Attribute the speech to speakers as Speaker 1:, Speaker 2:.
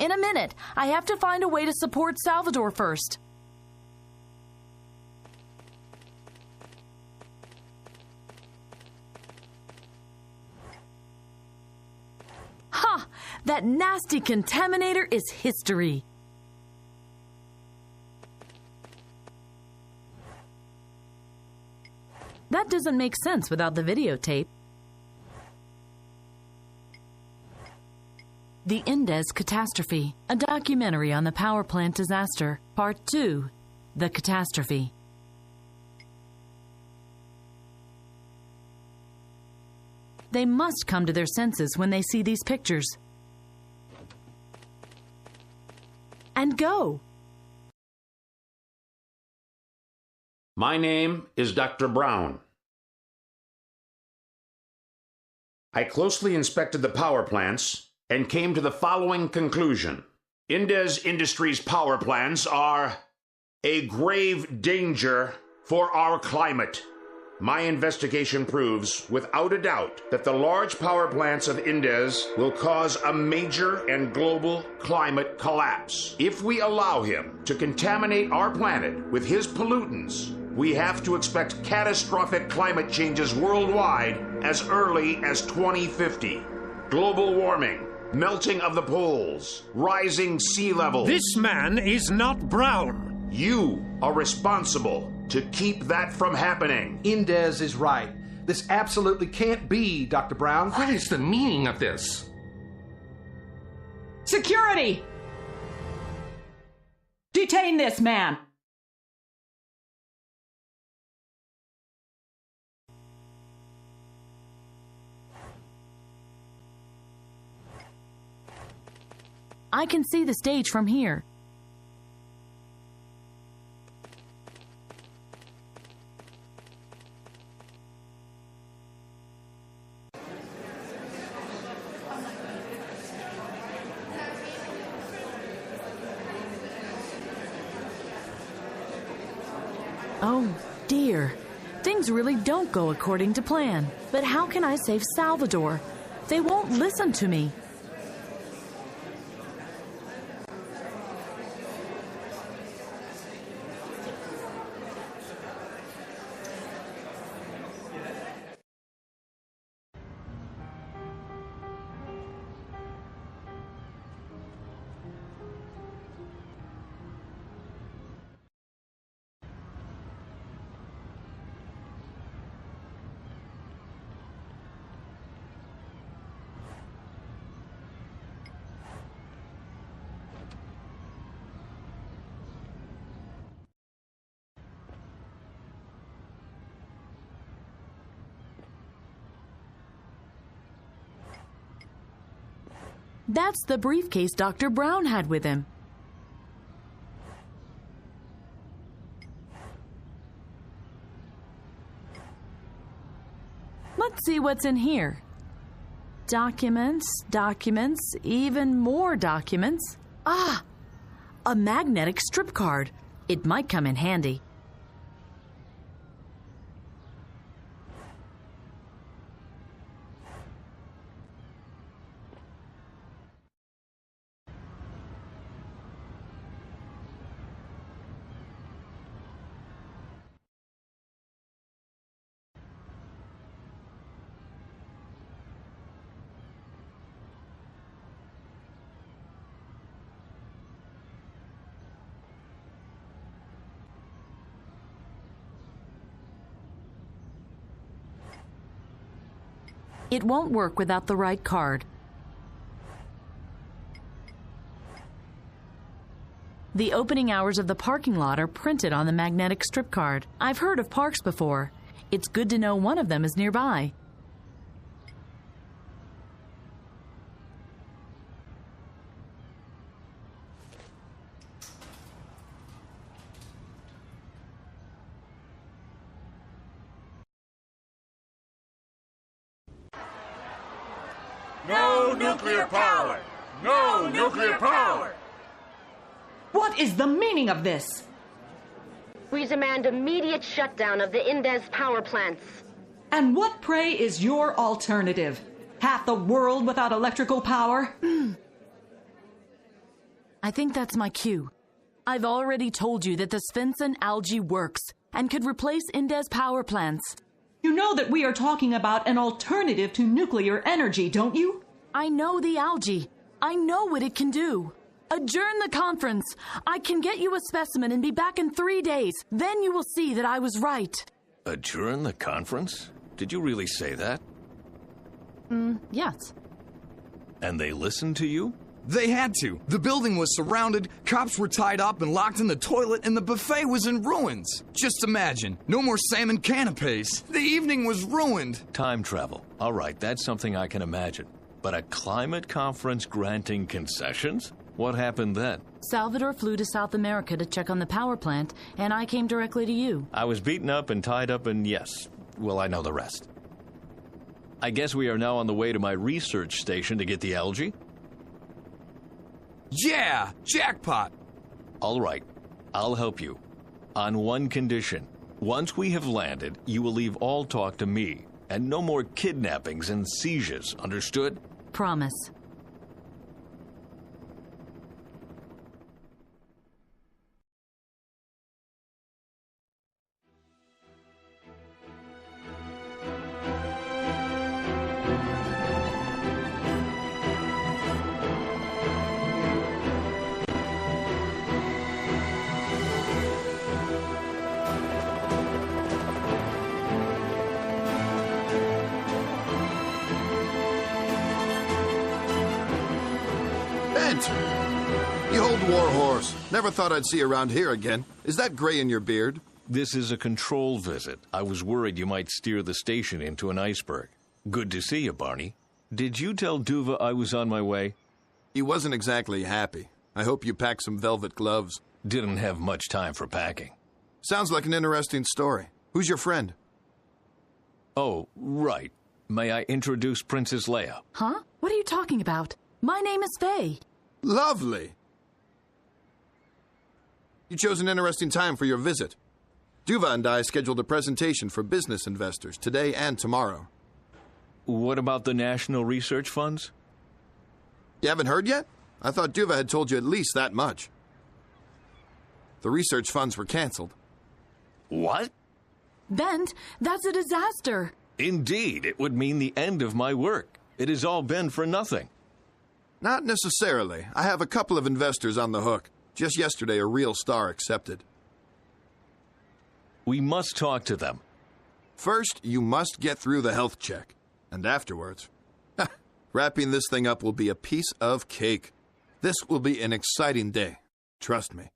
Speaker 1: In a minute. I have to find a way to support Salvador first. Ha! That nasty contaminator is history. That doesn't make sense without the videotape. The Indes Catastrophe, a documentary on the power plant disaster. Part 2, The Catastrophe. They must come to their senses when they see these pictures. And go!
Speaker 2: My name is Dr. Brown. I closely inspected the power plants and came to the following conclusion. Indes Industries' power plants are a grave danger for our climate. My investigation proves, without a doubt, that the large power plants of Indes will cause a major and global climate collapse. If we allow him to contaminate our planet with his pollutants, we have to expect catastrophic climate changes worldwide as early as 2050. Global warming, melting of the poles, rising sea levels.
Speaker 3: This man is not Brown.
Speaker 2: You are responsible to keep that from happening.
Speaker 4: Indes is right. This absolutely can't be, Dr. Brown.
Speaker 5: What is the meaning of this?
Speaker 6: Security! Detain this man!
Speaker 1: I can see the stage from here. Oh, dear. Things really don't go according to plan. But how can I save Salvador? They won't listen to me. That's the briefcase Dr. Brown had with him. Let's see what's in here. Documents, documents, even more documents. Ah! A magnetic strip card. It might come in handy. It won't work without the right card. The opening hours of the parking lot are printed on the magnetic strip card. I've heard of parks before. It's good to know one of them is nearby.
Speaker 7: No nuclear power! No nuclear power!
Speaker 6: What is the meaning of this?
Speaker 8: We demand immediate shutdown of the Indes power plants.
Speaker 6: And what, pray, is your alternative? Half the world without electrical power?
Speaker 1: I think that's my cue. I've already told you that the Svensson algae works and could replace Indes power plants.
Speaker 6: You know that we are talking about an alternative to nuclear energy, don't you?
Speaker 1: I know the algae. I know what it can do. Adjourn the conference. I can get you a specimen and be back in 3 days. Then you will see that I was right.
Speaker 9: Adjourn the conference? Did you really say that?
Speaker 1: Yes.
Speaker 9: And they listened to you?
Speaker 10: They had to. The building was surrounded, cops were tied up and locked in the toilet, and the buffet was in ruins. Just imagine, no more salmon canapes. The evening was ruined.
Speaker 9: Time travel. All right, that's something I can imagine. But a climate conference granting concessions? What happened then?
Speaker 1: Salvador flew to South America to check on the power plant, and I came directly to you.
Speaker 9: I was beaten up and tied up, and yes, well, I know the rest. I guess we are now on the way to my research station to get the algae?
Speaker 10: Yeah, jackpot.
Speaker 9: All right, I'll help you. On one condition. Once we have landed, you will leave all talk to me, and no more kidnappings and seizures, understood?
Speaker 1: Promise.
Speaker 11: You old warhorse. Never thought I'd see you around here again. Is that gray in your beard?
Speaker 9: This is a control visit. I was worried you might steer the station into an iceberg. Good to see you, Barney. Did you tell Duva I was on my way?
Speaker 11: He wasn't exactly happy. I hope you packed some velvet gloves.
Speaker 9: Didn't have much time for packing.
Speaker 11: Sounds like an interesting story. Who's your friend?
Speaker 9: Oh, right. May I introduce Princess Leia?
Speaker 1: Huh? What are you talking about? My name is Faye.
Speaker 11: Lovely. You chose an interesting time for your visit. Duva and I scheduled a presentation for business investors today and tomorrow.
Speaker 9: What about the National Research Funds?
Speaker 11: You haven't heard yet? I thought Duva had told you at least that much. The research funds were canceled.
Speaker 9: What?
Speaker 1: Bent, that's a disaster.
Speaker 9: Indeed, it would mean the end of my work. It has all been for nothing.
Speaker 11: Not necessarily. I have a couple of investors on the hook. Just yesterday, a real star accepted.
Speaker 9: We must talk to them.
Speaker 11: First, you must get through the health check. And afterwards, wrapping this thing up will be a piece of cake. This will be an exciting day. Trust me.